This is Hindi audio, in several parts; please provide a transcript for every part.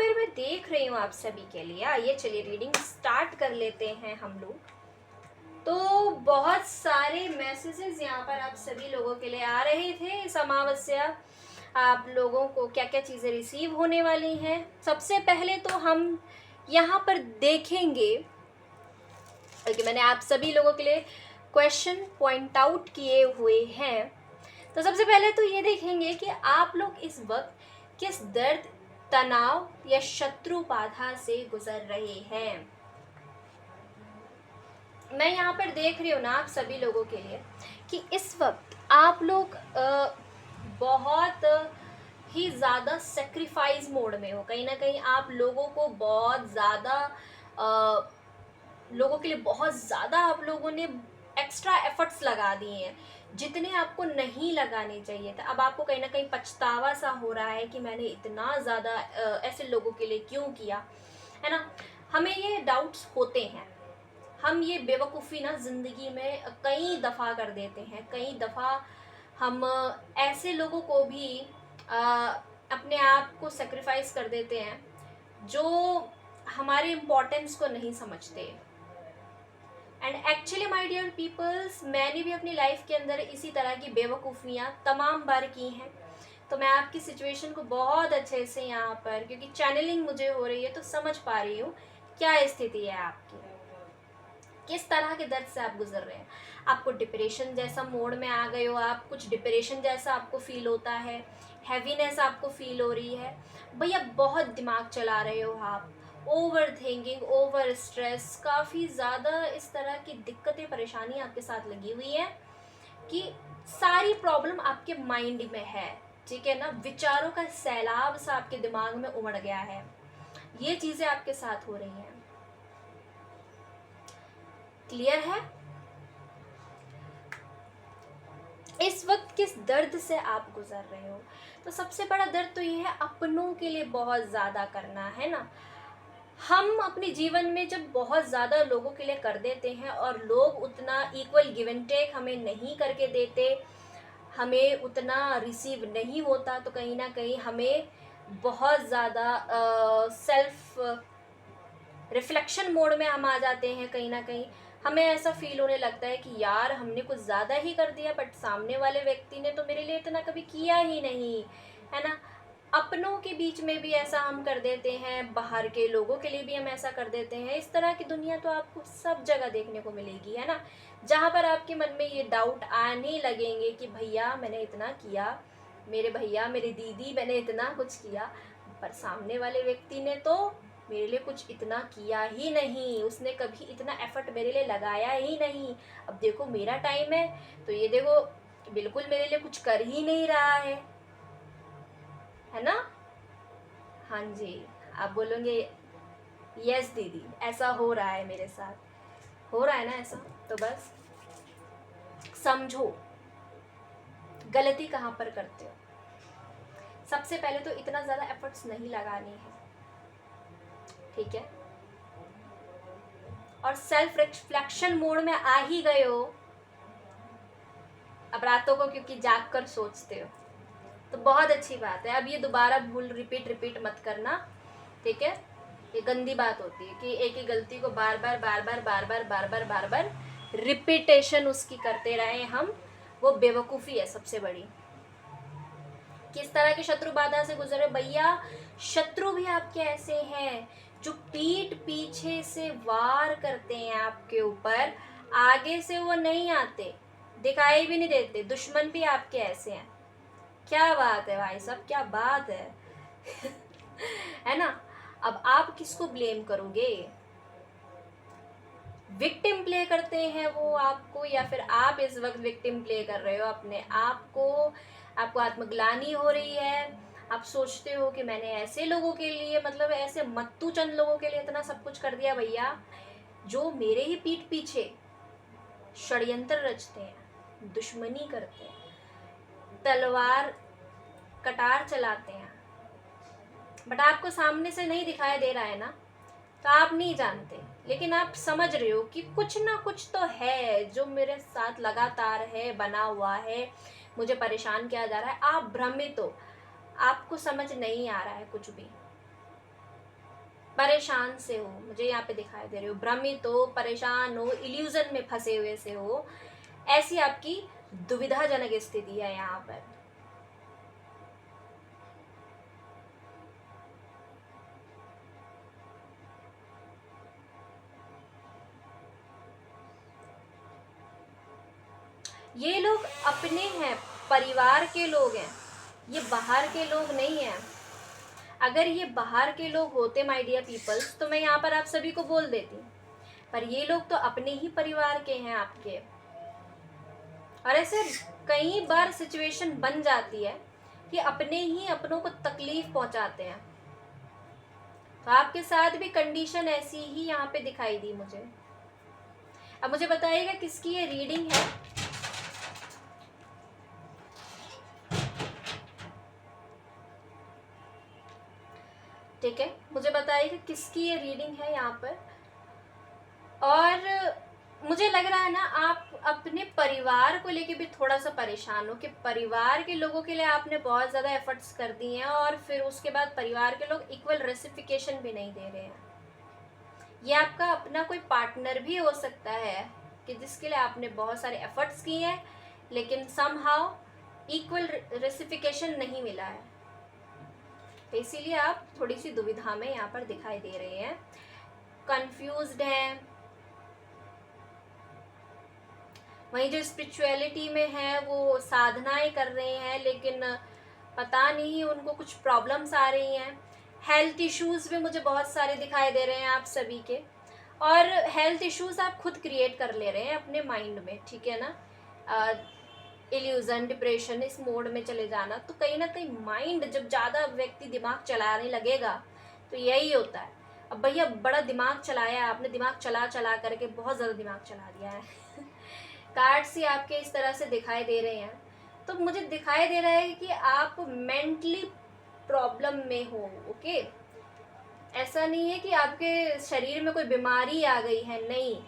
पर मैं देख रही हूँ आप सभी के लिए, आइए चलिए रीडिंग स्टार्ट कर लेते हैं हम लोग। तो बहुत सारे मैसेजेस यहाँ पर आप सभी लोगों के लिए आ रहे थे इस अमावस्या। आप लोगों को क्या क्या चीज़ें रिसीव होने वाली हैं, सबसे पहले तो हम यहाँ पर देखेंगे, क्योंकि मैंने आप सभी लोगों के लिए क्वेश्चन पॉइंट आउट किए हुए हैं। तो सबसे पहले तो ये देखेंगे कि आप लोग इस वक्त किस दर्द, तनाव या शत्रु बाधा से गुजर रहे हैं। मैं यहाँ पर देख रही हूँ ना आप सभी लोगों के लिए कि इस वक्त आप लोग बहुत ही ज़्यादा सेक्रीफाइस मोड में हो। कहीं ना कहीं आप लोगों को बहुत ज़्यादा लोगों के लिए बहुत ज़्यादा आप लोगों ने एक्स्ट्रा एफर्ट्स लगा दिए हैं, जितने आपको नहीं लगाने चाहिए था। अब आपको कहीं ना कहीं पछतावा सा हो रहा है कि मैंने इतना ज़्यादा ऐसे लोगों के लिए क्यों किया, है ना। हमें ये डाउट्स होते हैं, हम ये बेवकूफ़ी ना ज़िंदगी में कई दफ़ा कर देते हैं। कई दफ़ा हम ऐसे लोगों को भी अपने आप को सेक्रीफाइस कर देते हैं जो हमारे इम्पोर्टेंस को नहीं समझते। And actually my dear peoples, मैंने भी अपनी लाइफ के अंदर इसी तरह की बेवकूफ़ियाँ तमाम बार की हैं। तो मैं आपकी सिचुएशन को बहुत अच्छे से यहाँ पर, क्योंकि चैनलिंग मुझे हो रही है, तो समझ पा रही हूँ क्या स्थिति है आपकी, किस तरह के दर्द से आप गुजर रहे हैं। आपको डिप्रेशन जैसा मोड में आ गए हो, आप कुछ डिप्रेशन जैसा आपको फील होता है, हैवीनेस आपको फील हो रही है भैया, बहुत दिमाग चला रहे हो आप, ओवर थिंकिंग, ओवर स्ट्रेस, काफ़ी ज़्यादा इस तरह की दिक्कतें परेशानी आपके साथ लगी हुई है कि सारी प्रॉब्लम आपके माइंड में है, ठीक है ना। विचारों का सैलाब सा आपके दिमाग में उमड़ गया है, ये चीज़ें आपके साथ हो रही हैं। क्लियर है? इस वक्त किस दर्द से आप गुजर रहे हो, तो सबसे बड़ा दर्द तो ये है अपनों के लिए बहुत ज़्यादा करना, है ना। हम अपने जीवन में जब बहुत ज़्यादा लोगों के लिए कर देते हैं और लोग उतना इक्वल गिव एंड टेक हमें नहीं करके देते, हमें उतना रिसीव नहीं होता, तो कहीं ना कहीं हमें बहुत ज़्यादा सेल्फ रिफ्लेक्शन मोड में हम आ जाते हैं। कहीं ना कहीं हमें ऐसा फील होने लगता है कि यार हमने कुछ ज़्यादा ही कर दिया, बट सामने वाले व्यक्ति ने तो मेरे लिए इतना कभी किया ही नहीं, है ना। अपनों के बीच में भी ऐसा हम कर देते हैं, बाहर के लोगों के लिए भी हम ऐसा कर देते हैं। इस तरह की दुनिया तो आपको सब जगह देखने को मिलेगी, है ना, जहाँ पर आपके मन में ये डाउट आने लगेंगे कि भैया मैंने इतना किया, मेरे भैया मेरी दीदी मैंने इतना कुछ किया, पर सामने वाले व्यक्ति ने तो मेरे लिए कुछ इतना किया ही नहीं, उसने कभी इतना एफर्ट मेरे लिए लगाया ही नहीं। अब देखो मेरा टाइम है तो ये देखो बिल्कुल मेरे लिए कुछ कर ही नहीं रहा है ना। हाँ जी, आप बोलोगे यस दीदी ऐसा हो रहा है, मेरे साथ हो रहा है ना ऐसा। तो बस समझो गलती कहाँ पर करते हो। सबसे पहले तो इतना ज़्यादा एफर्ट्स नहीं लगाने हैं, ठीक है। और सेल्फ रिफ्लेक्शन मोड में आ ही गए हो, अब रातों को क्योंकि जाग कर सोचते हो, तो बहुत अच्छी बात है। अब ये दोबारा भूल रिपीट मत करना, ठीक है। ये गंदी बात होती है कि एक ही गलती को बार बार रिपीटेशन उसकी करते रहे हम, वो बेवकूफ़ी है सबसे बड़ी। किस तरह की शत्रु बाधा से गुजरे भैया, शत्रु भी आपके ऐसे हैं जो पीठ पीछे से वार करते हैं आपके ऊपर, आगे से वो नहीं आते, दिखाई भी नहीं देते। दुश्मन भी आपके ऐसे हैं। क्या बात है भाई साहब, क्या बात है है ना। अब आप किसको ब्लेम करोगे, विक्टिम प्ले करते हैं वो आपको, या फिर आप इस वक्त विक्टिम प्ले कर रहे हो अपने आप को। आपको आत्मग्लानि हो रही है, आप सोचते हो कि मैंने ऐसे लोगों के लिए, मतलब ऐसे मत्तू चंद लोगों के लिए इतना सब कुछ कर दिया भैया, जो मेरे ही पीठ पीछे षड्यंत्र रचते हैं, दुश्मनी करते हैं, तलवार कटार चलाते हैं, बट आपको सामने से नहीं दिखाई दे रहा है ना, तो आप नहीं जानते, लेकिन आप समझ रहे हो कि कुछ ना कुछ तो है जो मेरे साथ लगातार है, बना हुआ है, मुझे परेशान किया जा रहा है। आप भ्रमित हो, आपको समझ नहीं आ रहा है कुछ भी। परेशान से हो, मुझे यहाँ पे दिखाई दे रहे हो, भ्रमित हो, परेशान हो, इल्यूजन में फंसे हुए से हो, ऐसी आपकी दुविधाजनक स्थिति है यहाँ पर। ये लोग अपने हैं, परिवार के लोग हैं, ये बाहर के लोग नहीं हैं। अगर ये बाहर के लोग होते माय डियर पीपल्स, तो मैं यहाँ पर आप सभी को बोल देती, पर ये लोग तो अपने ही परिवार के हैं आपके। और ऐसे कई बार सिचुएशन बन जाती है कि अपने ही अपनों को तकलीफ पहुंचाते हैं। तो आपके साथ भी कंडीशन ऐसी ही यहाँ पे दिखाई दी मुझे। अब मुझे बताइएगा किसकी ये रीडिंग है। ठीक है, मुझे बताइएगा किसकी ये रीडिंग है यहाँ पर। और मुझे लग रहा है ना, आप अपने परिवार को लेके भी थोड़ा सा परेशान हो कि परिवार के लोगों के लिए आपने बहुत ज़्यादा एफर्ट्स कर दिए हैं और फिर उसके बाद परिवार के लोग इक्वल रेसिफिकेशन भी नहीं दे रहे हैं। ये आपका अपना कोई पार्टनर भी हो सकता है कि जिसके लिए आपने बहुत सारे एफर्ट्स किए हैं, लेकिन समहाउ इक्वल रेसिफिकेशन नहीं मिला है। तो इसीलिए आप थोड़ी सी दुविधा में यहाँ पर दिखाई दे रहे हैं, कंफ्यूज्ड हैं। वहीं जो स्पिरिचुअलिटी में है वो साधनाएं कर रहे हैं, लेकिन पता नहीं उनको कुछ प्रॉब्लम्स आ रही हैं। हेल्थ इश्यूज़ भी मुझे बहुत सारे दिखाई दे रहे हैं आप सभी के, और हेल्थ इश्यूज़ आप खुद क्रिएट कर ले रहे हैं अपने माइंड में, ठीक है ना। इल्यूज़न, डिप्रेशन, इस मोड में चले जाना, तो कहीं ना कहीं माइंड जब ज़्यादा व्यक्ति दिमाग चलाने लगेगा तो यही होता है। अब भैया बड़ा दिमाग चलाया आपने, दिमाग चला चला करके बहुत ज़्यादा दिमाग चला दिया है। कार्ड्स ही आपके इस तरह से दिखाई दे रहे हैं, तो मुझे दिखाई दे रहा है कि आप मेंटली प्रॉब्लम में हो। ओके, ऐसा नहीं है कि आपके शरीर में कोई बीमारी आ गई है, नहीं।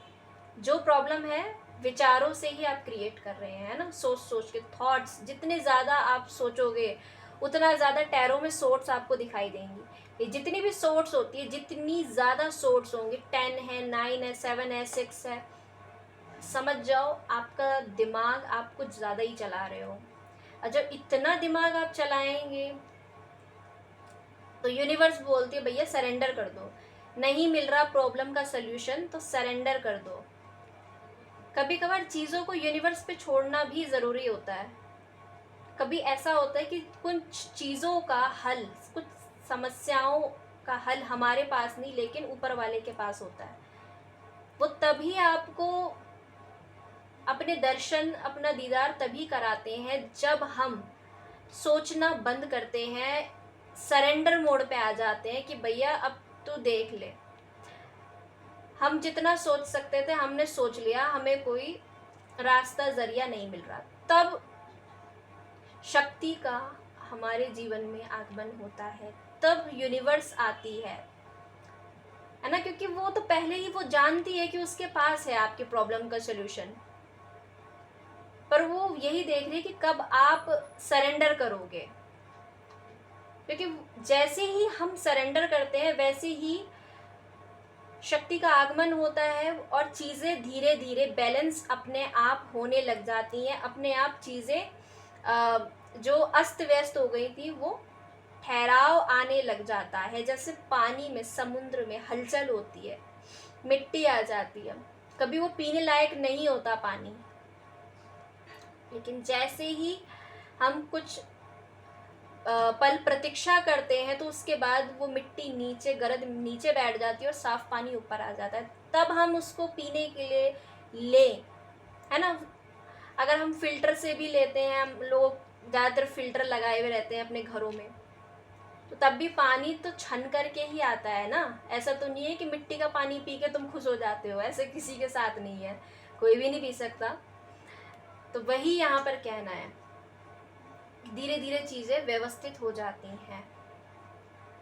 जो प्रॉब्लम है विचारों से ही आप क्रिएट कर रहे हैं ना, सोच सोच के। थॉट्स जितने ज़्यादा आप सोचोगे उतना ज़्यादा टैरो में सोर्ट्स आपको दिखाई देंगी। ये जितनी भी सोर्ट्स होती है, जितनी ज़्यादा सोर्ट्स होंगे, 10 है, 9 है, 7 है, 6 है, समझ जाओ आपका दिमाग आप कुछ ज़्यादा ही चला रहे हो। और जब इतना दिमाग आप चलाएंगे तो यूनिवर्स बोलती है भैया सरेंडर कर दो। नहीं मिल रहा प्रॉब्लम का सल्यूशन तो सरेंडर कर दो। कभी कभार चीज़ों को यूनिवर्स पे छोड़ना भी ज़रूरी होता है। कभी ऐसा होता है कि कुछ चीज़ों का हल, कुछ समस्याओं का हल हमारे पास नहीं, लेकिन ऊपर वाले के पास होता है। वो तभी आपको अपने दर्शन, अपना दीदार तभी कराते हैं जब हम सोचना बंद करते हैं, सरेंडर मोड पे आ जाते हैं कि भैया अब तू देख ले। हम जितना सोच सकते थे हमने सोच लिया, हमें कोई रास्ता जरिया नहीं मिल रहा, तब शक्ति का हमारे जीवन में आगमन होता है, तब यूनिवर्स आती है ना। क्योंकि वो तो पहले ही वो जानती है कि उसके पास है आपकी प्रॉब्लम का सलूशन, पर वो यही देख रही है कि कब आप सरेंडर करोगे। क्योंकि जैसे ही हम सरेंडर करते हैं वैसे ही शक्ति का आगमन होता है और चीज़ें धीरे धीरे बैलेंस अपने आप होने लग जाती हैं। अपने आप चीज़ें जो अस्त व्यस्त हो गई थी वो ठहराव आने लग जाता है। जैसे पानी में, समुद्र में हलचल होती है, मिट्टी आ जाती है, कभी वो पीने लायक नहीं होता पानी, लेकिन जैसे ही हम कुछ पल प्रतीक्षा करते हैं तो उसके बाद वो मिट्टी नीचे, गरद नीचे बैठ जाती है और साफ पानी ऊपर आ जाता है, तब हम उसको पीने के लिए लें, है ना। अगर हम फिल्टर से भी लेते हैं, हम लोग ज़्यादातर फिल्टर लगाए हुए रहते हैं अपने घरों में, तो तब भी पानी तो छन करके ही आता है ना। ऐसा तो नहीं है कि मिट्टी का पानी पी के तुम खुश हो जाते हो, ऐसे किसी के साथ नहीं है, कोई भी नहीं पी सकता। तो वही यहाँ पर कहना है, धीरे धीरे चीज़ें व्यवस्थित हो जाती हैं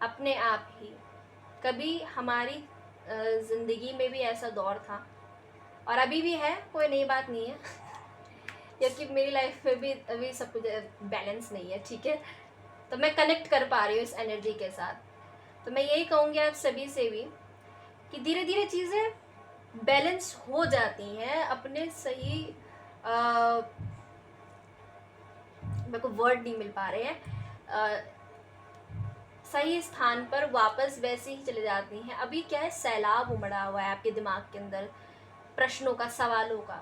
अपने आप ही। कभी हमारी ज़िंदगी में भी ऐसा दौर था और अभी भी है, कोई नई बात नहीं है, क्योंकि मेरी लाइफ में भी अभी सब कुछ बैलेंस नहीं है, ठीक है। तो मैं कनेक्ट कर पा रही हूँ इस एनर्जी के साथ। तो मैं यही कहूँगी आप सभी से भी कि धीरे धीरे चीज़ें बैलेंस हो जाती हैं अपने सही मेरे को वर्ड नहीं मिल पा रहे हैं, सही स्थान पर वापस वैसे ही चले जाती हैं। अभी क्या है, सैलाब उमड़ा हुआ है आपके दिमाग के अंदर प्रश्नों का, सवालों का।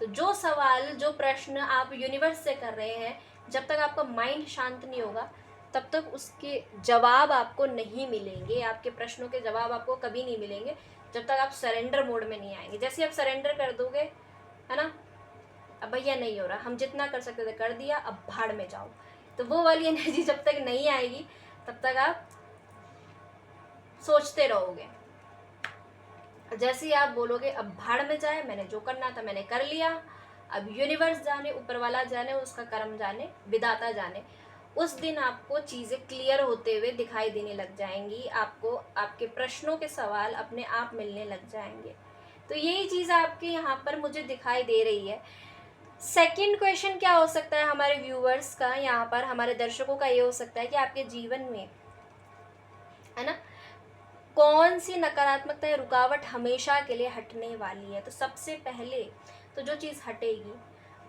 तो जो सवाल, जो प्रश्न आप यूनिवर्स से कर रहे हैं, जब तक आपका माइंड शांत नहीं होगा तब तक उसके जवाब आपको नहीं मिलेंगे। आपके प्रश्नों के जवाब आपको कभी नहीं मिलेंगे जब तक आप सरेंडर मोड में नहीं आएंगे। जैसे आप सरेंडर कर दोगे, है ना, अब भैया नहीं हो रहा, हम जितना कर सकते थे कर दिया, अब भाड़ में जाओ, तो वो वाली एनर्जी जब तक नहीं आएगी तब तक आप सोचते रहोगे। जैसे ही आप बोलोगे अब भाड़ में जाए, मैंने जो करना था मैंने कर लिया, अब यूनिवर्स जाने, ऊपर वाला जाने, उसका कर्म जाने, विधाता जाने, उस दिन आपको चीज़ें क्लियर होते हुए दिखाई देने लग जाएंगी। आपको आपके प्रश्नों के सवाल अपने आप मिलने लग जाएंगे। तो यही चीज़ आपके यहाँ पर मुझे दिखाई दे रही है। सेकंड क्वेश्चन क्या हो सकता है हमारे व्यूअर्स का, यहाँ पर हमारे दर्शकों का ये हो सकता है कि आपके जीवन में, है ना, कौन सी नकारात्मकता या रुकावट हमेशा के लिए हटने वाली है। तो सबसे पहले तो जो चीज़ हटेगी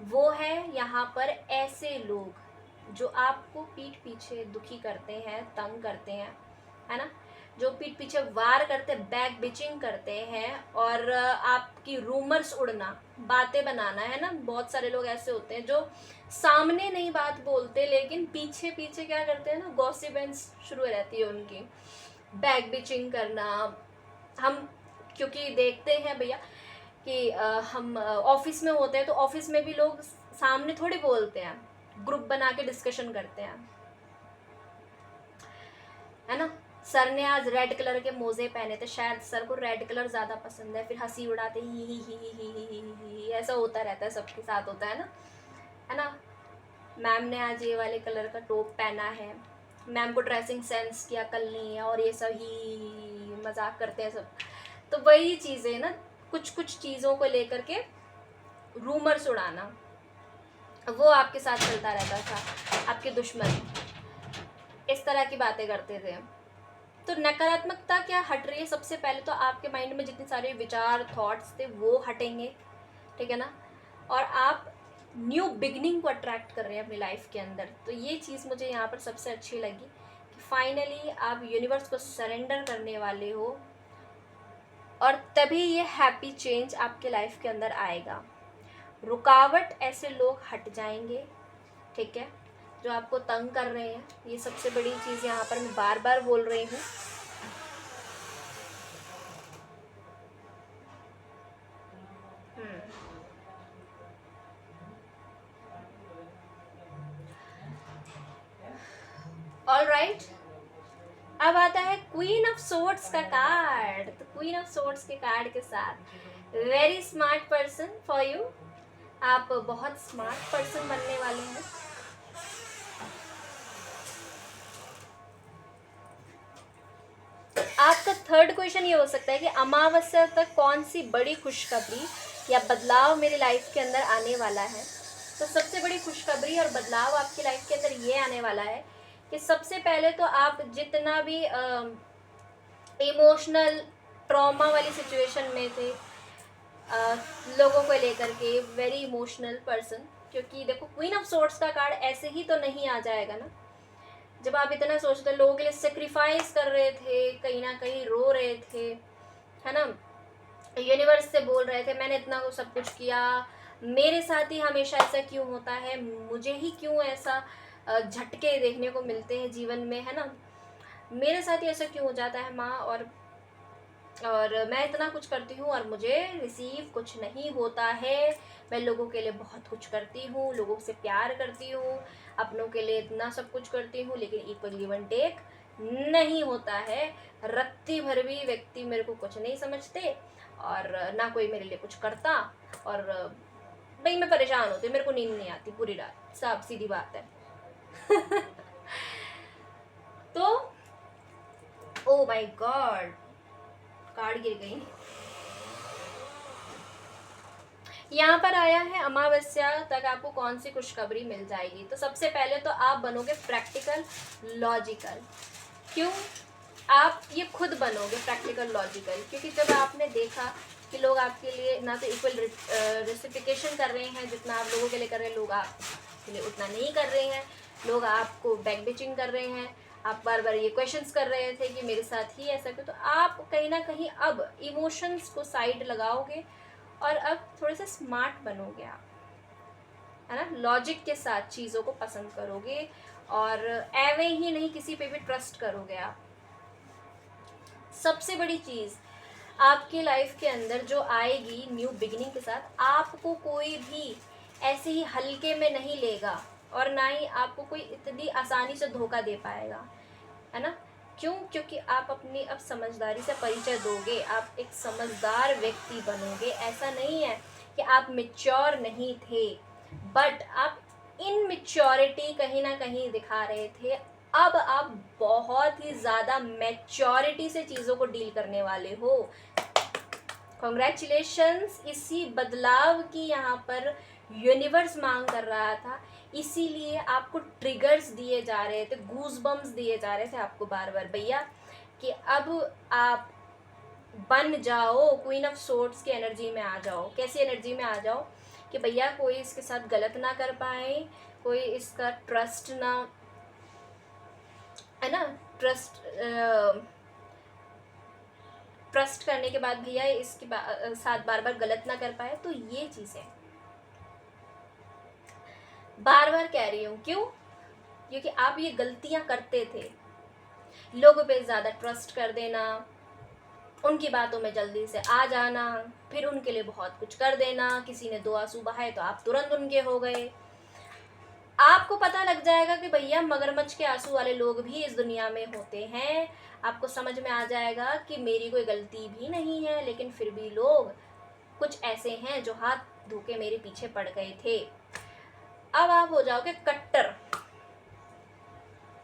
वो है यहाँ पर ऐसे लोग जो आपको पीठ पीछे दुखी करते हैं, तंग करते हैं, है ना, जो पीठ पीछे वार करते, बैक बिचिंग करते हैं और आपकी रूमर्स उड़ना, बातें बनाना, है ना। बहुत सारे लोग ऐसे होते हैं जो सामने नहीं बात बोलते लेकिन पीछे पीछे क्या करते हैं ना, गॉसिपेंस शुरू रहती है उनकी, बैक बिचिंग करना। हम क्योंकि देखते हैं भैया कि हम ऑफिस में होते हैं तो ऑफिस में भी लोग सामने थोड़ी बोलते हैं, ग्रुप बना के डिस्कशन करते हैं, है ना। सर ने आज रेड कलर के मोजे पहने थे, शायद सर को रेड कलर ज़्यादा पसंद है, फिर हंसी उड़ाते ही ऐसा होता रहता है, सबके साथ होता है ना। मैम ने आज ये वाले कलर का टॉप पहना है, मैम को ड्रेसिंग सेंस की अकल नहीं है, और ये सब ही मजाक करते हैं सब। तो वही चीज़ें ना, कुछ कुछ चीज़ों को लेकर के रूमर्स उड़ाना, वो आपके साथ चलता रहता था। आपके दुश्मन इस तरह की बातें करते थे। तो नकारात्मकता क्या हट रही है, सबसे पहले तो आपके माइंड में जितने सारे विचार, थॉट्स थे वो हटेंगे, ठीक है ना, और आप न्यू बिगनिंग को अट्रैक्ट कर रहे हैं अपनी लाइफ के अंदर। तो ये चीज़ मुझे यहाँ पर सबसे अच्छी लगी कि फाइनली आप यूनिवर्स को सरेंडर करने वाले हो, और तभी ये हैप्पी चेंज आपके लाइफ के अंदर आएगा। रुकावट, ऐसे लोग हट जाएंगे, ठीक है, जो आपको तंग कर रहे हैं। ये सबसे बड़ी चीज़ यहाँ पर मैं बार बार बोल रही हूँ। ऑल राइट, अब आता है क्वीन ऑफ सोर्ड्स का कार्ड। तो क्वीन ऑफ सोर्ड्स के कार्ड के साथ very smart person for you, आप बहुत स्मार्ट पर्सन बनने वाले हैं। आपका थर्ड क्वेश्चन ये हो सकता है कि अमावस्या तक कौन सी बड़ी खुशखबरी या बदलाव मेरी लाइफ के अंदर आने वाला है। तो सबसे बड़ी खुशखबरी और बदलाव आपकी लाइफ के अंदर ये आने वाला है कि सबसे पहले तो आप जितना भी इमोशनल ट्रॉमा वाली सिचुएशन में थे, लोगों को लेकर के, वेरी इमोशनल पर्सन, क्योंकि देखो क्वीन ऑफ सोर्ड्स का कार्ड ऐसे ही तो नहीं आ जाएगा ना। जब आप इतना सोचते, लोगों के लिए सेक्रीफाइस कर रहे थे, कहीं ना कहीं रो रहे थे, है ना, यूनिवर्स से बोल रहे थे मैंने इतना सब कुछ किया, मेरे साथ ही हमेशा ऐसा क्यों होता है, मुझे ही क्यों ऐसा झटके देखने को मिलते हैं जीवन में, है ना, मेरे साथ ही ऐसा क्यों हो जाता है माँ, और मैं इतना कुछ करती हूँ और मुझे रिसीव कुछ नहीं होता है। मैं लोगों के लिए बहुत कुछ करती हूँ, लोगों से प्यार करती हूँ, अपनों के लिए इतना सब कुछ करती हूँ, लेकिन इक्वल गिव एंड टेक नहीं होता है। रत्ती भर भी व्यक्ति मेरे को कुछ नहीं समझते और ना कोई मेरे लिए कुछ करता, और भाई मैं परेशान होती हूँ, मेरे को नींद नहीं आती पूरी रात, साफ सीधी बात है। तो ओ माय गॉड, कार्ड गिर गई। यहाँ पर आया है अमावस्या तक आपको कौन सी खुशखबरी मिल जाएगी। तो सबसे पहले तो आप बनोगे प्रैक्टिकल, लॉजिकल। क्यों? आप ये खुद बनोगे प्रैक्टिकल लॉजिकल, क्योंकि जब आपने देखा कि लोग आपके लिए ना तो इक्वल रेसिप्लिकेशन कर रहे हैं जितना आप लोगों के लिए कर रहे हैं, लोग आपके लिए उतना नहीं कर रहे हैं, लोग आपको बैक बिचिंग कर रहे हैं, आप बार बार ये क्वेश्चंस कर रहे थे कि मेरे साथ ही ऐसा क्यों, तो आप कहीं ना कहीं अब इमोशंस को साइड लगाओगे और अब थोड़े से स्मार्ट बनोगे आप, है ना, लॉजिक के साथ चीज़ों को पसंद करोगे और एवे ही नहीं किसी पे भी ट्रस्ट करोगे आप। सबसे बड़ी चीज़ आपकी लाइफ के अंदर जो आएगी न्यू बिगिनिंग के साथ, आपको कोई भी ऐसे ही हल्के में नहीं लेगा और ना ही आपको कोई इतनी आसानी से धोखा दे पाएगा, है ना। क्यों? क्योंकि आप अपनी अब समझदारी से परिचय दोगे, आप एक समझदार व्यक्ति बनोगे। ऐसा नहीं है कि आप मैच्योर नहीं थे, बट आप इनमेच्योरिटी कहीं ना कहीं दिखा रहे थे। अब आप बहुत ही ज़्यादा मैच्योरिटी से चीज़ों को डील करने वाले हो। कॉन्ग्रेचुलेशंस, इसी बदलाव की यहाँ पर यूनिवर्स मांग कर रहा था, इसीलिए आपको ट्रिगर्स दिए जा रहे थे, गूज बम्स दिए जा रहे थे आपको बार बार भैया, कि अब आप बन जाओ, क्वीन ऑफ सोर्ड्स की एनर्जी में आ जाओ। कैसी एनर्जी में आ जाओ कि भैया कोई इसके साथ गलत ना कर पाए, कोई इसका ट्रस्ट ना, है ना, ट्रस्ट करने के बाद भैया इसके साथ बार बार गलत ना कर पाए। तो ये चीज़ें बार बार कह रही हूँ, क्यों? क्योंकि आप ये गलतियां करते थे, लोगों पे ज़्यादा ट्रस्ट कर देना, उनकी बातों में जल्दी से आ जाना, फिर उनके लिए बहुत कुछ कर देना, किसी ने 2 आंसू बहाए तो आप तुरंत उनके हो गए। आपको पता लग जाएगा कि भैया मगरमच्छ के आंसू वाले लोग भी इस दुनिया में होते हैं। आपको समझ में आ जाएगा कि मेरी कोई गलती भी नहीं है, लेकिन फिर भी लोग कुछ ऐसे हैं जो हाथ धो के मेरे पीछे पड़ गए थे। अब आप हो जाओगे कट्टर,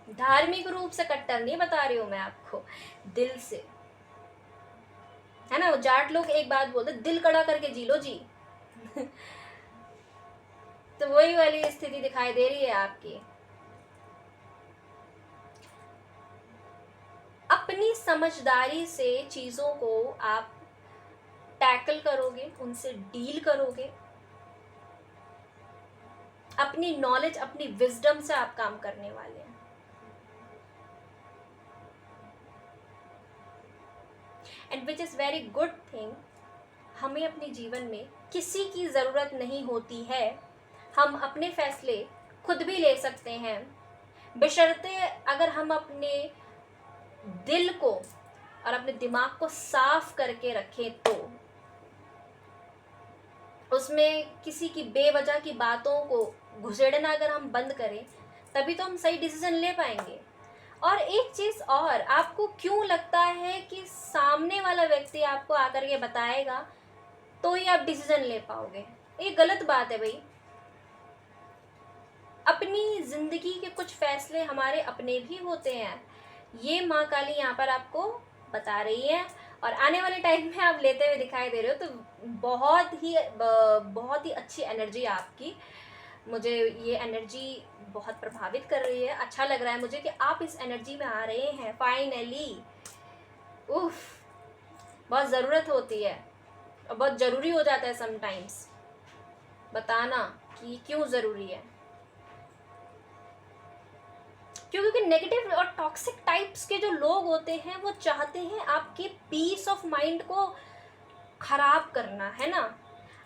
धार्मिक रूप से कट्टर नहीं बता रही हूं मैं आपको, दिल से, है ना। जाट लोग एक बात बोलते, दिल कड़ा करके जी लो जी। तो वही वाली स्थिति दिखाई दे रही है आपकी। अपनी समझदारी से चीजों को आप टैकल करोगे, उनसे डील करोगे, अपनी नॉलेज, अपनी विजडम से आप काम करने वाले हैं। And which is very good thing. हमें अपने जीवन में किसी की ज़रूरत नहीं होती है, हम अपने फैसले खुद भी ले सकते हैं, बशर्ते अगर हम अपने दिल को और अपने दिमाग को साफ करके रखें, तो उसमें किसी की बेवजह की बातों को घुसेड़ना अगर हम बंद करें, तभी तो हम सही डिसीजन ले पाएंगे। और एक चीज़ और, आपको क्यों लगता है कि सामने वाला व्यक्ति आपको आकर के बताएगा तो ही आप डिसीजन ले पाओगे? ये गलत बात है भाई। अपनी ज़िंदगी के कुछ फैसले हमारे अपने भी होते हैं, ये माँ काली यहाँ पर आपको बता रही है, और आने वाले टाइम में आप लेते हुए दिखाई दे रहे हो। तो बहुत ही अच्छी एनर्जी आपकी, मुझे ये एनर्जी बहुत प्रभावित कर रही है। अच्छा लग रहा है मुझे कि आप इस एनर्जी में आ रहे हैं फाइनली। उफ, बहुत ज़रूरत होती है और बहुत ज़रूरी हो जाता है समटाइम्स बताना कि क्यों ज़रूरी है। क्योंकि नेगेटिव और टॉक्सिक टाइप्स के जो लोग होते हैं वो चाहते हैं आपके पीस ऑफ माइंड को खराब करना, है ना।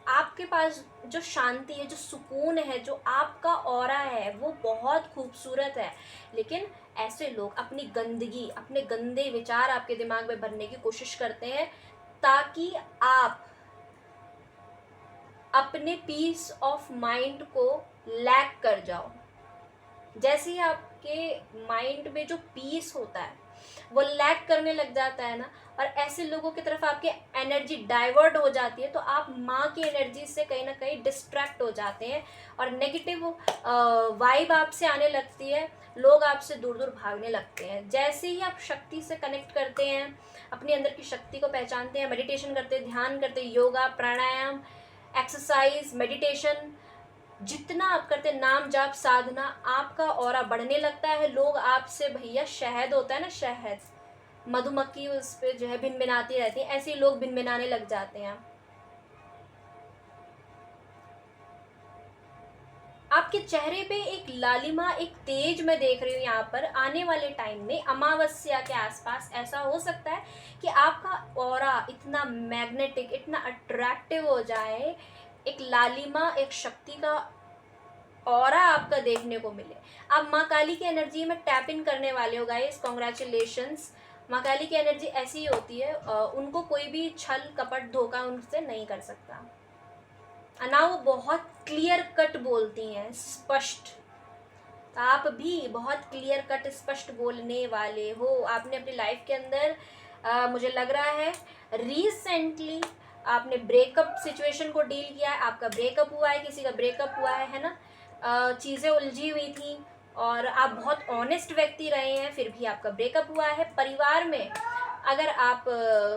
आपके पास जो शांति है, जो सुकून है, जो आपका ऑरा है, वो बहुत खूबसूरत है, लेकिन ऐसे लोग अपनी गंदगी, अपने गंदे विचार आपके दिमाग में भरने की कोशिश करते हैं ताकि आप अपने पीस ऑफ माइंड को लैक कर जाओ। जैसे ही आपके माइंड में जो पीस होता है वो लैक करने लग जाता है ना, और ऐसे लोगों की तरफ आपकी एनर्जी डाइवर्ट हो जाती है, तो आप माँ की एनर्जी से कहीं ना कहीं डिस्ट्रैक्ट हो जाते हैं और नेगेटिव वाइब आपसे आने लगती है, लोग आपसे दूर दूर भागने लगते हैं। जैसे ही आप शक्ति से कनेक्ट करते हैं, अपने अंदर की शक्ति को पहचानते हैं, मेडिटेशन करते हैं, ध्यान करते हैं, योगा, प्राणायाम, एक्सरसाइज, मेडिटेशन, जितना आप करते नाम जाप साधना, आपका ऑरा बढ़ने लगता है। लोग आपसे, भैया शहद होता है ना, शहद, मधुमक्खी उस पे जो है भिनभिनाती रहती है, ऐसे ही लोग भिनभिनाने लग जाते हैं। आपके चेहरे पे एक लालिमा, एक तेज मैं देख रही हूँ यहाँ पर। आने वाले टाइम में अमावस्या के आसपास ऐसा हो सकता है कि आपका ऑरा इतना मैग्नेटिक, इतना अट्रैक्टिव हो जाए, एक लालिमा, एक शक्ति का ऑरा आपका देखने को मिले। आप माँ काली की एनर्जी में टैप इन करने वाले हो गाइस, कॉन्ग्रेचुलेशंस। माँ काली की एनर्जी ऐसी ही होती है, उनको कोई भी छल कपट धोखा उनसे नहीं कर सकता। ना वो बहुत क्लियर कट बोलती हैं, स्पष्ट। आप भी बहुत क्लियर कट स्पष्ट बोलने वाले हो। आपने अपनी लाइफ के अंदर मुझे लग रहा है रिसेंटली आपने ब्रेकअप सिचुएशन को डील किया है। आपका ब्रेकअप हुआ है, किसी का ब्रेकअप हुआ है ना। चीज़ें उलझी हुई थी और आप बहुत ऑनेस्ट व्यक्ति रहे हैं, फिर भी आपका ब्रेकअप हुआ है। परिवार में अगर आप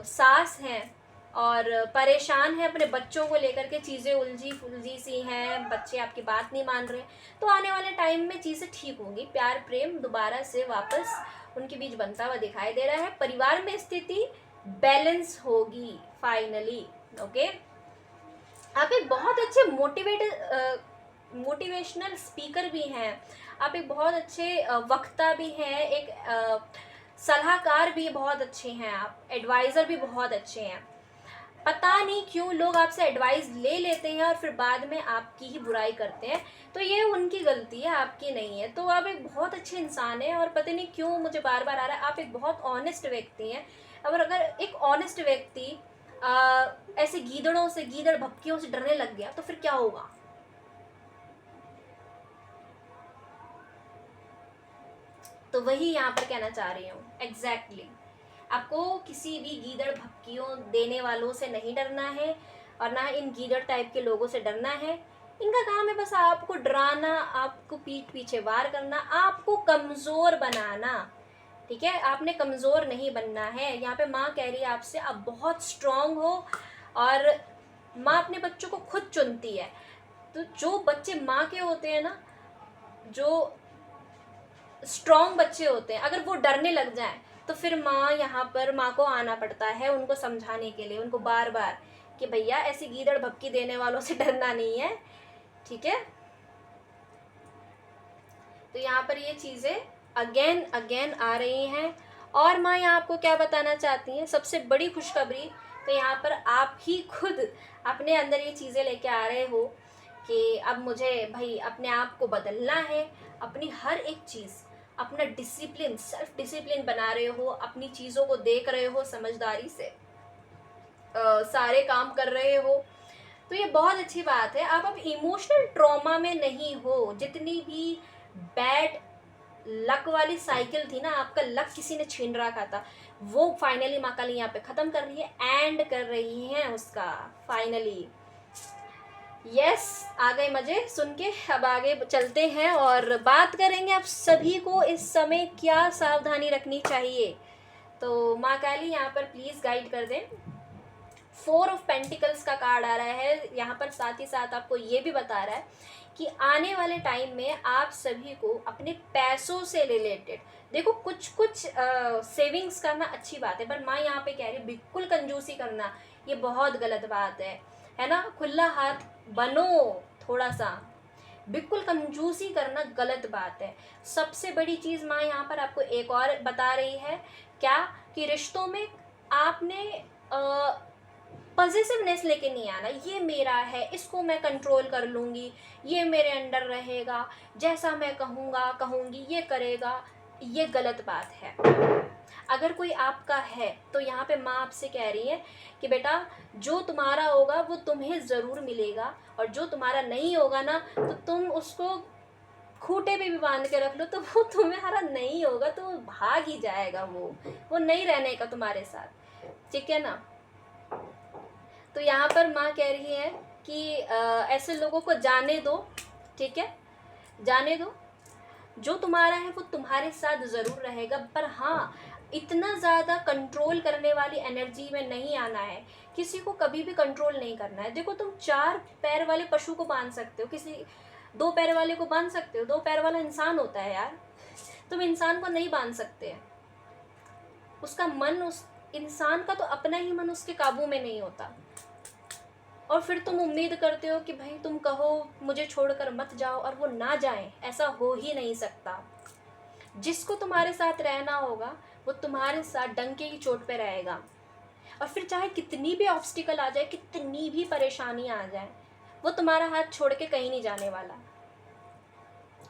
सास हैं और परेशान है अपने बच्चों को लेकर के, चीज़ें उलझी फुलझी सी हैं, बच्चे आपकी बात नहीं मान रहे, तो आने वाले टाइम में चीज़ें ठीक होंगी। प्यार प्रेम दोबारा से वापस उनके बीच बनता हुआ दिखाई दे रहा है। परिवार में स्थिति बैलेंस होगी फाइनली। ओके, आप एक बहुत अच्छे मोटिवेशनल स्पीकर भी हैं। आप एक बहुत अच्छे वक्ता भी हैं, एक सलाहकार भी बहुत अच्छे हैं, आप एडवाइज़र भी बहुत अच्छे हैं। पता नहीं क्यों लोग आपसे एडवाइस ले लेते हैं और फिर बाद में आपकी ही बुराई करते हैं, तो ये उनकी गलती है, आपकी नहीं है। तो आप एक बहुत अच्छे इंसान हैं और पता नहीं क्यों मुझे बार बार आ रहा है आप एक बहुत ऑनेस्ट व्यक्ति हैं। और अगर एक ऑनेस्ट व्यक्ति ऐसे गीदड़ों से, गीदड़ भपकियों से डरने लग गया तो फिर क्या होगा। तो वही यहाँ पर कहना चाह रही हूँ एग्जैक्टली। आपको किसी भी गीदड़ भपकियों देने वालों से नहीं डरना है और ना इन गीदड़ टाइप के लोगों से डरना है। इनका काम है बस आपको डराना, आपको पीठ पीछे वार करना, आपको कमज़ोर बनाना। ठीक है, आपने कमज़ोर नहीं बनना है। यहाँ पे माँ कह रही है आपसे आप बहुत स्ट्रांग हो और माँ अपने बच्चों को खुद चुनती है। तो जो बच्चे माँ के होते हैं ना, जो स्ट्रॉन्ग बच्चे होते हैं, अगर वो डरने लग जाएं तो फिर माँ को आना पड़ता है उनको समझाने के लिए, उनको बार बार कि भैया ऐसी गीदड़ भपकी देने वालों से डरना नहीं है। ठीक है, तो यहाँ पर ये चीज़ें अगेन अगेन आ रही हैं। और माँ यहाँ आपको क्या बताना चाहती हैं, सबसे बड़ी खुशखबरी, तो यहाँ पर आप ही खुद अपने अंदर ये चीज़ें लेके आ रहे हो कि अब मुझे भाई अपने आप को बदलना है। अपनी हर एक चीज़, अपना डिसिप्लिन, सेल्फ डिसिप्लिन बना रहे हो, अपनी चीज़ों को देख रहे हो, समझदारी से सारे काम कर रहे हो, तो ये बहुत अच्छी बात है। आप अब इमोशनल ट्रॉमा में नहीं हो। जितनी भी बैड लक वाली साइकिल थी ना, आपका लक किसी ने छीन रखा था, वो फाइनली माँ काली यहाँ पे ख़त्म कर रही है, एंड कर रही हैं उसका फाइनली। यस, आ गए मज़े सुन के। अब आगे चलते हैं और बात करेंगे आप सभी को इस समय क्या सावधानी रखनी चाहिए। तो माँ काली यहाँ पर प्लीज़ गाइड कर दें। 4 ऑफ पेंटिकल्स का कार्ड आ रहा है यहाँ पर, साथ ही साथ आपको ये भी बता रहा है कि आने वाले टाइम में आप सभी को अपने पैसों से रिलेटेड, देखो कुछ सेविंग्स करना अच्छी बात है, पर माँ यहाँ पे कह रही है बिल्कुल कंजूसी करना ये बहुत गलत बात है ना। खुला हाथ बनो थोड़ा सा, बिल्कुल कंजूसी करना गलत बात है। सबसे बड़ी चीज़ माँ यहाँ पर आपको एक और बता रही है, क्या कि रिश्तों में आपने पॉजिटिवनेस लेके नहीं आना। ये मेरा है, इसको मैं कंट्रोल कर लूँगी, ये मेरे अंडर रहेगा, जैसा मैं कहूँगी ये करेगा, ये गलत बात है। अगर कोई आपका है तो यहाँ पे माँ आपसे कह रही है कि बेटा जो तुम्हारा होगा वो तुम्हें ज़रूर मिलेगा, और जो तुम्हारा नहीं होगा ना तो तुम उसको खूंटे पे भी बांध के रख लो तो वो तुम्हारा नहीं होगा, तो वो भाग ही जाएगा, वो नहीं रहने का तुम्हारे साथ। ठीक है ना। तो यहाँ पर माँ कह रही है कि ऐसे लोगों को जाने दो। ठीक है, जाने दो, जो तुम्हारा है वो तुम्हारे साथ ज़रूर रहेगा, पर हाँ इतना ज़्यादा कंट्रोल करने वाली एनर्जी में नहीं आना है। किसी को कभी भी कंट्रोल नहीं करना है। देखो तुम 4 पैर वाले पशु को बांध सकते हो, किसी 2 पैर वाले को बांध सकते हो, 2 पैर वाला इंसान होता है यार, तुम इंसान को नहीं बांध सकते। उसका मन, उस इंसान का तो अपना ही मन उसके काबू में नहीं होता। और फिर तुम उम्मीद करते हो कि भाई तुम कहो मुझे छोड़कर मत जाओ, और वो ना जाएं, ऐसा हो ही नहीं सकता। जिसको तुम्हारे साथ रहना होगा वो तुम्हारे साथ डंके की चोट पे रहेगा। और फिर चाहे कितनी भी ऑब्स्टिकल आ जाए, कितनी भी परेशानी आ जाए, वो तुम्हारा हाथ छोड़ के कहीं नहीं जाने वाला।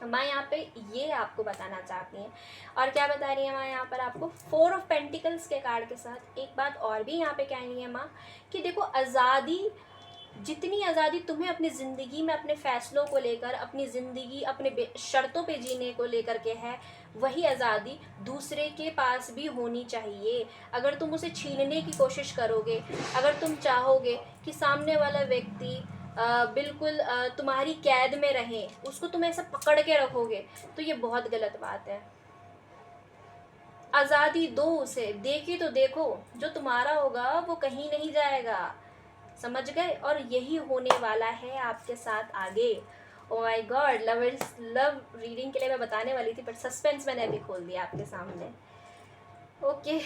माँ यहाँ पे ये आपको बताना चाहती हैं। और क्या बता रही है माँ यहाँ पर आपको? 4 ऑफ पेंटिकल्स के कार्ड के साथ एक बात और भी यहाँ पे कह रही है माँ कि देखो, आज़ादी, जितनी आज़ादी तुम्हें अपनी ज़िंदगी में अपने फ़ैसलों को लेकर, अपनी ज़िंदगी अपने शर्तों पे जीने को लेकर के है, वही आज़ादी दूसरे के पास भी होनी चाहिए। अगर तुम उसे छीनने की कोशिश करोगे, अगर तुम चाहोगे कि सामने वाला व्यक्ति बिल्कुल तुम्हारी कैद में रहे, उसको तुम ऐसा पकड़ के रखोगे, तो ये बहुत गलत बात है। आज़ादी दो उसे, देखी तो देखो, जो तुम्हारा होगा वो कहीं नहीं जाएगा, समझ गए? और यही होने वाला है आपके साथ आगे। Oh my God, love reading के लिए मैं बताने वाली थी, बट सस्पेंस मैंने अभी खोल दिया आपके सामने। ओके,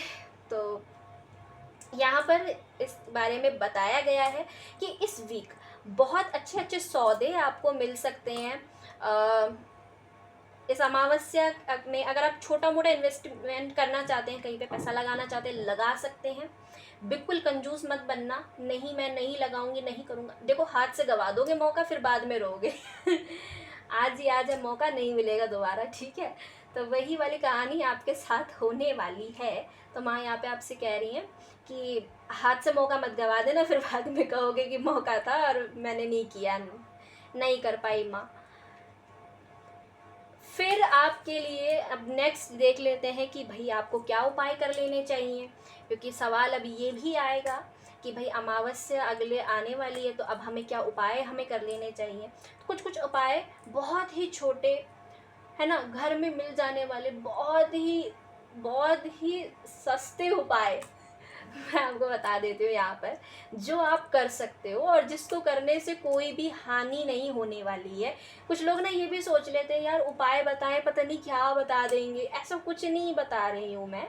तो यहाँ पर इस बारे में बताया गया है कि इस वीक बहुत अच्छे अच्छे सौदे आपको मिल सकते हैं। इस अमावस्या में अगर आप छोटा मोटा इन्वेस्टमेंट करना चाहते हैं, कहीं पे पैसा लगाना चाहते हैं, लगा सकते हैं। बिल्कुल कंजूस मत बनना, नहीं मैं नहीं लगाऊंगी, नहीं करूँगा। देखो, हाथ से गवा दोगे मौका, फिर बाद में रोगे। आज ही आज है मौका, नहीं मिलेगा दोबारा, ठीक है? तो वही वाली कहानी आपके साथ होने वाली है। तो माँ यहाँ पे आपसे कह रही हैं कि हाथ से मौका मत गवा देना, फिर बाद में कहोगे कि मौका था और मैंने नहीं किया, नहीं कर पाई माँ। फिर आपके लिए अब नेक्स्ट देख लेते हैं कि भाई आपको क्या उपाय कर लेने चाहिए, क्योंकि सवाल अब ये भी आएगा कि भाई अमावस्या अगले आने वाली है, तो अब हमें क्या उपाय हमें कर लेने चाहिए। तो कुछ कुछ उपाय बहुत ही छोटे, है ना, घर में मिल जाने वाले बहुत ही सस्ते उपाय मैं आपको बता देती हूँ यहाँ पर, जो आप कर सकते हो और जिसको करने से कोई भी हानि नहीं होने वाली है। कुछ लोग ना ये भी सोच लेते हैं यार उपाय बताएं, पता नहीं क्या बता देंगे, ऐसा कुछ नहीं बता रही हूँ मैं।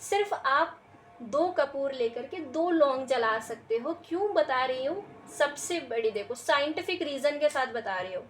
सिर्फ आप 2 कपूर लेकर के 2 लौंग जला सकते हो। क्यों बता रही हूँ? सबसे बड़ी, देखो, साइंटिफिक रीज़न के साथ बता रही हूँ।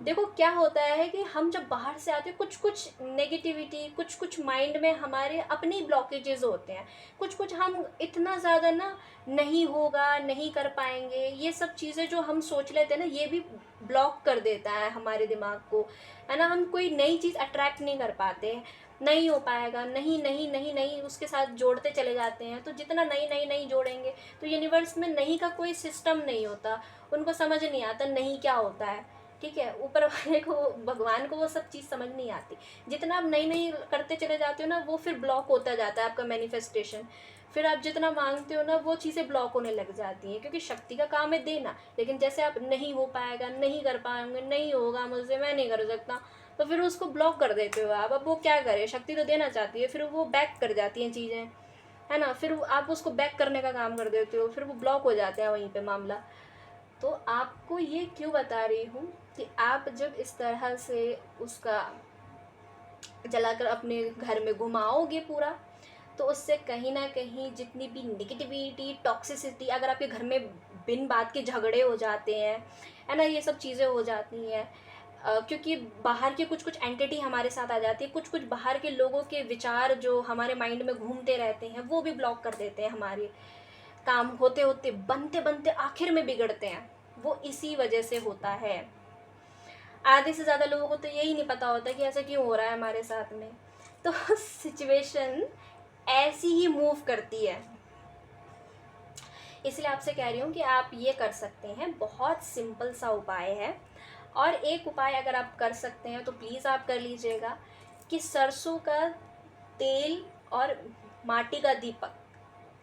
देखो क्या होता है कि हम जब बाहर से आते हैं, कुछ कुछ नेगेटिविटी, कुछ कुछ माइंड में हमारे अपनी ब्लॉकेजेस होते हैं, कुछ कुछ हम इतना ज़्यादा ना, नहीं होगा, नहीं कर पाएंगे, ये सब चीज़ें जो हम सोच लेते हैं ना, ये भी ब्लॉक कर देता है हमारे दिमाग को, है ना। हम कोई नई चीज़ अट्रैक्ट नहीं कर पाते, नहीं हो पाएगा, नहीं नहीं नहीं नहीं, उसके साथ जोड़ते चले जाते हैं। तो जितना नहीं नहीं नहीं जोड़ेंगे, तो यूनिवर्स में नहीं का कोई सिस्टम नहीं होता, उनको समझ नहीं आता नहीं क्या होता है, ठीक है। ऊपर वाले को, भगवान को वो सब चीज़ समझ नहीं आती। जितना आप नई नई करते चले जाते हो ना, वो फिर ब्लॉक होता जाता है आपका मैनिफेस्टेशन। फिर आप जितना मांगते हो ना, वो चीज़ें ब्लॉक होने लग जाती हैं, क्योंकि शक्ति का काम है देना। लेकिन जैसे आप नहीं हो पाएगा, नहीं कर पाएंगे, नहीं होगा मुझसे, मैं नहीं कर सकता, तो फिर उसको ब्लॉक कर देते हो आप। अब वो क्या करे, शक्ति तो देना चाहती है, फिर वो बैक कर जाती हैं चीज़ें, है ना। फिर आप उसको बैक करने का काम कर देते हो, फिर वो ब्लॉक हो जाते हैं वहीं पे मामला। तो आपको ये क्यों बता रही हूँ कि आप जब इस तरह से उसका जलाकर अपने घर में घुमाओगे पूरा, तो उससे कहीं ना कहीं जितनी भी निगेटिविटी, टॉक्सिसिटी, अगर आपके घर में बिन बात के झगड़े हो जाते हैं, है ना, ये सब चीज़ें हो जाती हैं, क्योंकि बाहर के कुछ कुछ एंटिटी हमारे साथ आ जाती है, कुछ कुछ बाहर के लोगों के विचार जो हमारे माइंड में घूमते रहते हैं, वो भी ब्लॉक कर देते हैं हमारे काम, होते होते, बनते बनते आखिर में बिगड़ते हैं। वो इसी वजह से होता है। आधे से ज़्यादा लोगों को तो यही नहीं पता होता कि ऐसा क्यों हो रहा है हमारे साथ में। तो सिचुएशन ऐसी ही मूव करती है। इसलिए आपसे कह रही हूँ कि आप ये कर सकते हैं, बहुत सिंपल सा उपाय है। और एक उपाय अगर आप कर सकते हैं तो प्लीज़ आप कर लीजिएगा कि सरसों का तेल और माटी का दीपक,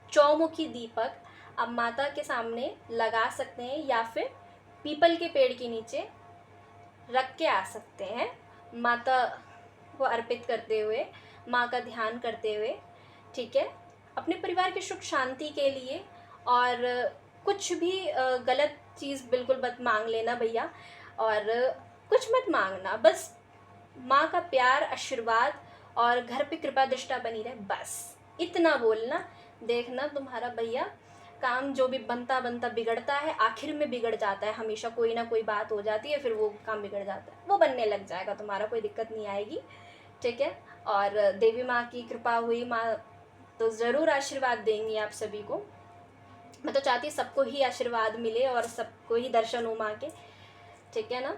चौमुखी दीपक आप माता के सामने लगा सकते हैं, या फिर पीपल के पेड़ के नीचे रख के आ सकते हैं, माता को अर्पित करते हुए, माँ का ध्यान करते हुए, ठीक है, अपने परिवार की सुख शांति के लिए। और कुछ भी गलत चीज़ बिल्कुल मत मांग लेना भैया, और कुछ मत मांगना, बस माँ का प्यार, आशीर्वाद और घर पे कृपा दृष्टा बनी रहे, बस इतना बोलना। देखना तुम्हारा भैया काम जो भी बनता बनता बिगड़ता है, आखिर में बिगड़ जाता है, हमेशा कोई ना कोई बात हो जाती है, फिर वो काम बिगड़ जाता है, वो बनने लग जाएगा तुम्हारा, कोई दिक्कत नहीं आएगी, ठीक है। और देवी माँ की कृपा हुई, माँ तो ज़रूर आशीर्वाद देंगी आप सभी को। मैं तो चाहती सबको ही आशीर्वाद मिले और सबको ही दर्शन हो माँ के, ठीक है ना।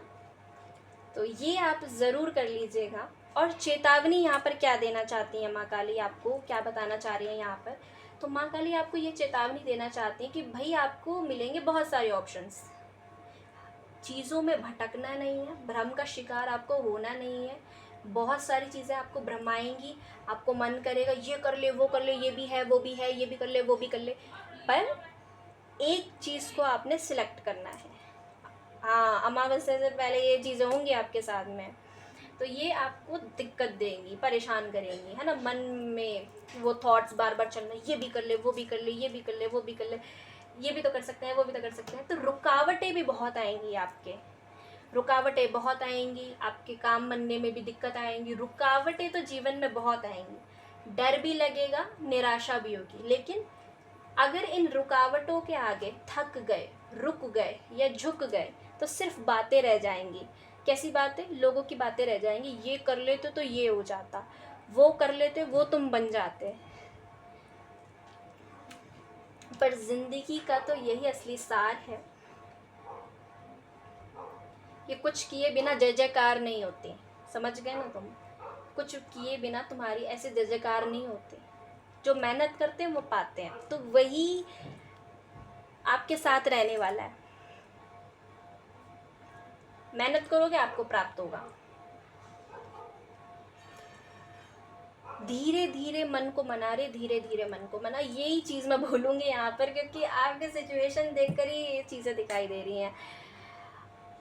तो ये आप ज़रूर कर लीजिएगा। और चेतावनी यहाँ पर क्या देना चाहती हैं माँ काली, आपको क्या बताना चाह रही हैं यहाँ पर, तो माँ काली आपको ये चेतावनी देना चाहती हैं कि भाई आपको मिलेंगे बहुत सारे ऑप्शंस, चीज़ों में भटकना नहीं है, भ्रम का शिकार आपको होना नहीं है। बहुत सारी चीज़ें आपको भ्रमाएंगी, आपको मन करेगा ये कर ले वो कर ले, ये भी है वो भी है, ये भी कर ले वो भी कर ले, पर एक चीज़ को आपने सिलेक्ट करना है। हाँ, अमावस्या से पहले ये चीज़ें होंगी आपके साथ में, तो ये आपको दिक्कत देंगी, परेशान करेंगी, है ना। मन में वो थॉट्स बार बार चलना, ये भी कर ले वो भी कर ले, ये भी कर ले वो भी कर ले, ये भी तो कर सकते हैं वो भी तो कर सकते हैं। तो रुकावटें भी बहुत आएंगी, आपके रुकावटें बहुत आएंगी, आपके काम बनने में भी दिक्कत आएंगी, रुकावटें तो जीवन में बहुत आएंगी, डर भी लगेगा, निराशा भी होगी। लेकिन अगर इन रुकावटों के आगे थक गए, रुक गए या झुक गए, तो सिर्फ बातें रह जाएंगी। कैसी बातें? लोगों की बातें रह जाएंगी, ये कर लेते तो ये हो जाता, वो कर लेते वो तुम बन जाते। पर जिंदगी का तो यही असली सार है, ये कुछ किए बिना जय जयकार नहीं होती, समझ गए ना तुम। कुछ किए बिना तुम्हारी ऐसे जय जयकार नहीं होती, जो मेहनत करते हैं वो पाते हैं, तो वही आपके साथ रहने वाला है। मेहनत करोगे आपको प्राप्त होगा। धीरे धीरे मन को मना रे, धीरे धीरे मन को मना, यही चीज़ मैं बोलूँगी यहाँ पर, क्योंकि आपके सिचुएशन देखकर ही ये चीज़ें दिखाई दे रही हैं।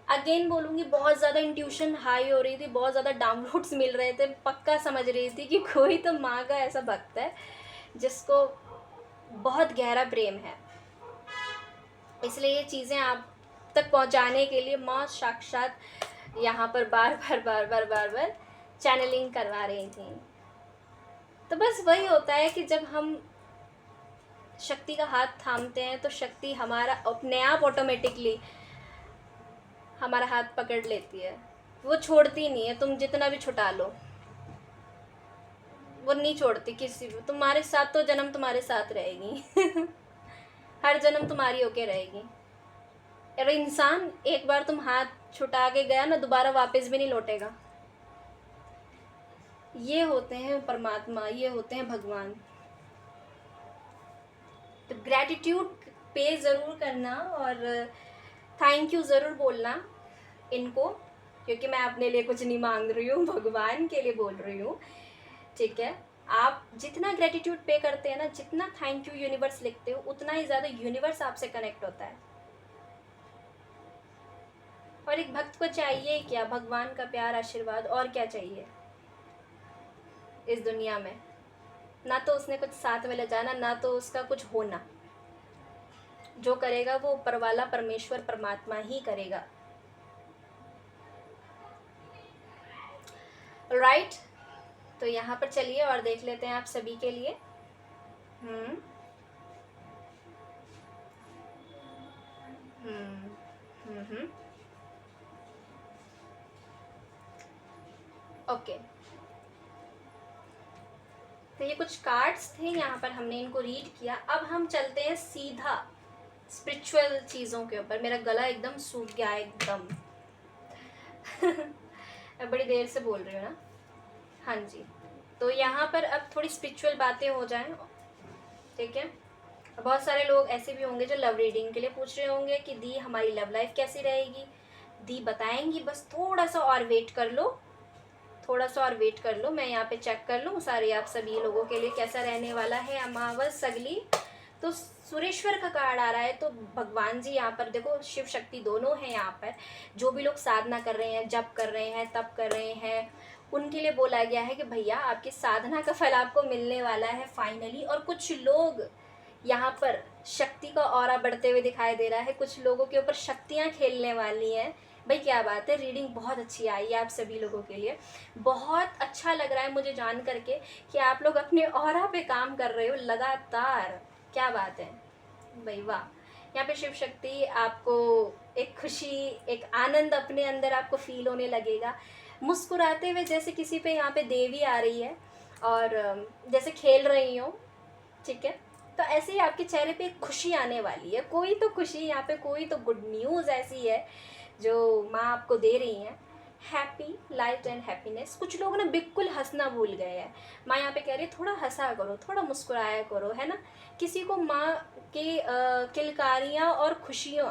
अगेन बोलूँगी, बहुत ज़्यादा इंट्यूशन हाई हो रही थी, बहुत ज़्यादा डाउनलोड्स मिल रहे थे, पक्का समझ रही थी कि कोई तो माँ का ऐसा भक्त है जिसको बहुत गहरा प्रेम है, इसलिए ये चीज़ें आप तक पहुँचाने के लिए माँ साक्षात यहाँ पर बार बार चैनलिंग करवा रही थी। तो बस वही होता है कि जब हम शक्ति का हाथ थामते हैं तो शक्ति हमारा अपने आप ऑटोमेटिकली हमारा हाथ पकड़ लेती है, वो छोड़ती नहीं है, तुम जितना भी छुटा लो वो नहीं छोड़ती किसी भी, तुम्हारे साथ तो जन्म तुम्हारे साथ रहेगी हर जन्म तुम्हारी होके रहेगी। अरे इंसान, एक बार तुम हाथ छुटा के गया ना, दोबारा वापस भी नहीं लौटेगा। ये होते हैं परमात्मा, ये होते हैं भगवान। तो ग्रैटिट्यूड पे ज़रूर करना और थैंक यू ज़रूर बोलना इनको, क्योंकि मैं अपने लिए कुछ नहीं मांग रही हूँ, भगवान के लिए बोल रही हूँ, ठीक है। आप जितना ग्रैटिट्यूड पे करते हैं ना, जितना थैंक यू यूनिवर्स लिखते हो, उतना ही ज़्यादा यूनिवर्स आपसे कनेक्ट होता है। और एक भक्त को चाहिए क्या? भगवान का प्यार, आशीर्वाद, और क्या चाहिए इस दुनिया में? ना तो उसने कुछ साथ में ले जाना, ना तो उसका कुछ होना। जो करेगा वो ऊपर वाला परमेश्वर परमात्मा ही करेगा, राइट। तो यहाँ पर चलिए और देख लेते हैं आप सभी के लिए। हम्म हम्म हम्म ओके, तो ये कुछ कार्ड्स थे, यहाँ पर हमने इनको रीड किया। अब हम चलते हैं सीधा स्पिरिचुअल चीज़ों के ऊपर। मेरा गला एकदम सूख गया है, एकदम मैं बड़ी देर से बोल रही हूँ ना। हाँ जी, तो यहाँ पर अब थोड़ी स्पिरिचुअल बातें हो जाएं, ठीक है। बहुत सारे लोग ऐसे भी होंगे जो लव रीडिंग के लिए पूछ रहे होंगे कि दी हमारी लव लाइफ कैसी रहेगी। दी बताएंगी, बस थोड़ा सा और वेट कर लो, थोड़ा सा और वेट कर लो, मैं यहाँ पे चेक कर लूँ सारे आप सभी लोगों के लिए कैसा रहने वाला है अमावस अगली। तो सुरेश्वर का कार्ड आ रहा है, तो भगवान जी यहाँ पर देखो, शिव शक्ति दोनों हैं यहाँ पर। जो भी लोग साधना कर रहे हैं, जप कर रहे हैं, तप कर रहे हैं, उनके लिए बोला गया है कि भैया आपकी साधना का फल आपको मिलने वाला है फाइनली। और कुछ लोग यहाँ पर शक्ति का ऑरा बढ़ते हुए दिखाई दे रहा है, कुछ लोगों के ऊपर शक्तियाँ खेलने वाली हैं, भाई क्या बात है, रीडिंग बहुत अच्छी आई है आप सभी लोगों के लिए। बहुत अच्छा लग रहा है मुझे जान करके कि आप लोग अपने ऑरा पे काम कर रहे हो लगातार। क्या बात है भाई, वाह। यहाँ पे शिव शक्ति आपको एक खुशी, एक आनंद अपने अंदर आपको फील होने लगेगा, मुस्कुराते हुए जैसे किसी पे यहाँ पे देवी आ रही है और जैसे खेल रही हो, ठीक है। तो ऐसे ही आपके चेहरे पे एक खुशी आने वाली है, कोई तो खुशी यहाँ पे, कोई तो गुड न्यूज़ ऐसी है जो माँ आपको दे रही हैं। Happy life and happiness. कुछ लोग ना बिल्कुल हंसना भूल गए हैं। माँ यहाँ पे कह रही है थोड़ा हंसा करो, थोड़ा मुस्कुराया करो, है ना। किसी को माँ की किलकारियाँ और खुशियाँ,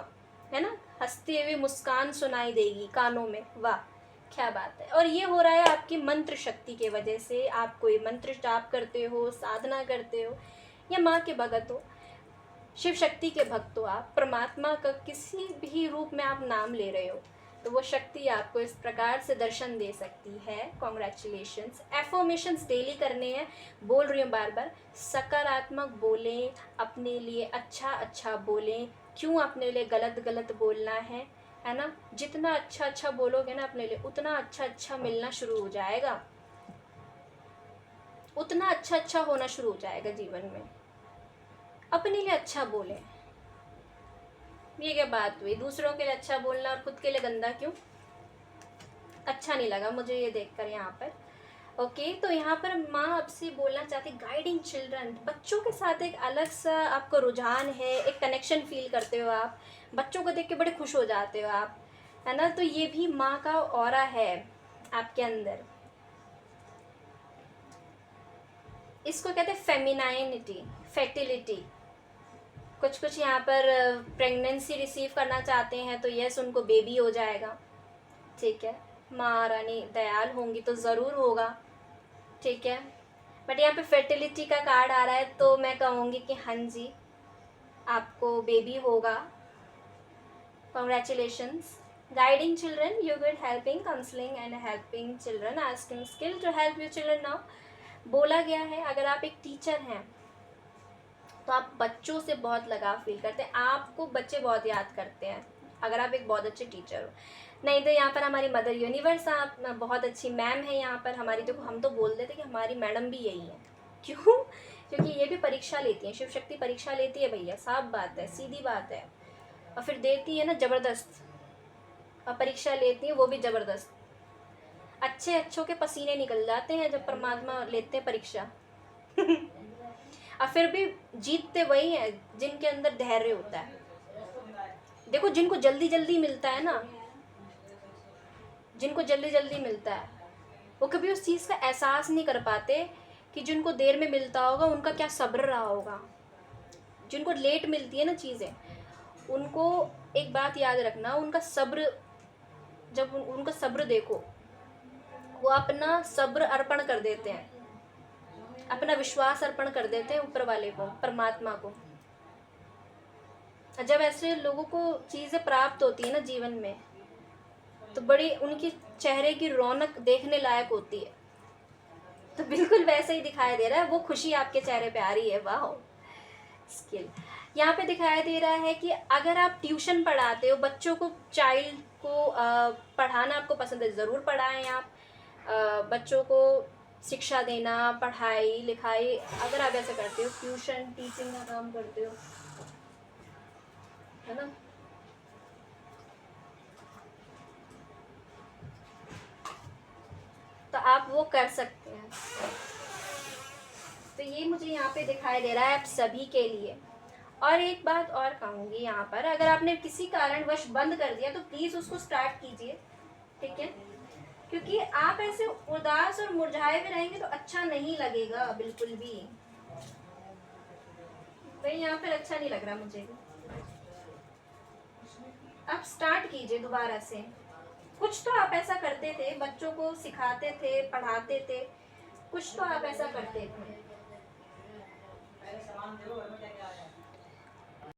है ना, हंसते हुए मुस्कान सुनाई देगी कानों में। वाह क्या बात है। और ये हो रहा है आपकी मंत्र शक्ति के वजह से। आप कोई मंत्र जाप करते हो, साधना करते हो, या माँ के भगत हो, शिव शक्ति के भक्त हो, आप परमात्मा का किसी भी रूप में आप नाम ले रहे हो, तो वो शक्ति आपको इस प्रकार से दर्शन दे सकती है। कॉन्ग्रेचुलेशंस। एफर्मेशंस डेली करने हैं, बोल रही हूँ बार बार, सकारात्मक बोलें, अपने लिए अच्छा अच्छा बोलें। क्यों अपने लिए गलत गलत बोलना है ना। जितना अच्छा अच्छा बोलोगे ना अपने लिए, उतना अच्छा अच्छा मिलना शुरू हो जाएगा, उतना अच्छा अच्छा होना शुरू हो जाएगा जीवन में। अपने लिए अच्छा बोलें। ये क्या बात हुई, दूसरों के लिए अच्छा बोलना और खुद के लिए गंदा क्यों। अच्छा नहीं लगा मुझे ये देखकर यहाँ पर। ओके, तो यहाँ पर माँ आपसे बोलना चाहती, गाइडिंग चिल्ड्रन, बच्चों के साथ एक अलग सा आपको रुझान है, एक कनेक्शन फील करते हो आप, बच्चों को देख के बड़े खुश हो जाते हो आप, है ना। तो ये भी माँ का ऑरा है आपके अंदर। इसको कहते हैं फेमिनाइनिटी, फर्टिलिटी। कुछ यहाँ पर प्रेगनेंसी रिसीव करना चाहते हैं तो यस, उनको बेबी हो जाएगा, ठीक है। माँ रानी दयाल होंगी तो ज़रूर होगा, ठीक है। बट यहाँ पे फर्टिलिटी का कार्ड आ रहा है, तो मैं कहूँगी कि हाँ जी, आपको बेबी होगा। Congratulations. Guiding children, you good helping, counselling and helping children, asking skill to help you children now. बोला गया है अगर आप एक टीचर हैं तो आप बच्चों से बहुत लगाव फील करते हैं, आपको बच्चे बहुत याद करते हैं अगर आप एक बहुत अच्छे टीचर हो। नहीं तो यहाँ पर हमारी मदर यूनिवर्स, आप बहुत अच्छी मैम है यहाँ पर हमारी। देखो हम तो बोल देते कि हमारी मैडम भी यही है, क्यों, क्योंकि ये भी परीक्षा लेती हैं, शिव शक्ति परीक्षा लेती है भैया, साफ बात है, सीधी बात है। और फिर देती है ना ज़बरदस्त, और परीक्षा लेती है वो भी ज़बरदस्त। अच्छे अच्छों के पसीने निकल जाते हैं जब परमात्मा लेते हैं परीक्षा। और फिर भी जीतते वही हैं जिनके अंदर धैर्य होता है। देखो जिनको जल्दी जल्दी मिलता है ना, जिनको जल्दी जल्दी मिलता है, वो कभी उस चीज़ का एहसास नहीं कर पाते कि जिनको देर में मिलता होगा उनका क्या सब्र रहा होगा। जिनको लेट मिलती है ना चीज़ें, उनको एक बात याद रखना, उनका सब्र, जब उनका सब्र देखो, वो अपना सब्र अर्पण कर देते हैं, अपना विश्वास अर्पण कर देते हैं ऊपर वाले को, परमात्मा को। जब ऐसे लोगों को चीज़ें प्राप्त होती है ना जीवन में, तो बड़ी उनकी चेहरे की रौनक देखने लायक होती है। तो बिल्कुल वैसे ही दिखाई दे रहा है, वो खुशी आपके चेहरे पे आ रही है। वाह स्किल। यहाँ पे दिखाई दे रहा है कि अगर आप ट्यूशन पढ़ाते हो बच्चों को, चाइल्ड को पढ़ाना आपको पसंद है, ज़रूर पढ़ाएं आप। बच्चों को शिक्षा देना, पढ़ाई लिखाई, अगर आप ऐसा करते हो, ट्यूशन टीचिंग का काम करते हो, है ना। तो आप वो कर सकते हैं। तो ये मुझे यहाँ पे दिखाई दे रहा है आप सभी के लिए। और एक बात और कहूँगी यहाँ पर, अगर आपने किसी कारणवश बंद कर दिया तो प्लीज़ उसको स्टार्ट कीजिए, ठीक है। क्योंकि आप ऐसे उदास और मुरझाए हुए रहेंगे तो अच्छा नहीं लगेगा बिल्कुल भी। भाई यहाँ पर अच्छा नहीं लग रहा मुझे। आप स्टार्ट कीजिए दोबारा से। कुछ तो आप ऐसा करते थे, बच्चों को सिखाते थे, पढ़ाते थे, कुछ तो आप ऐसा करते थे।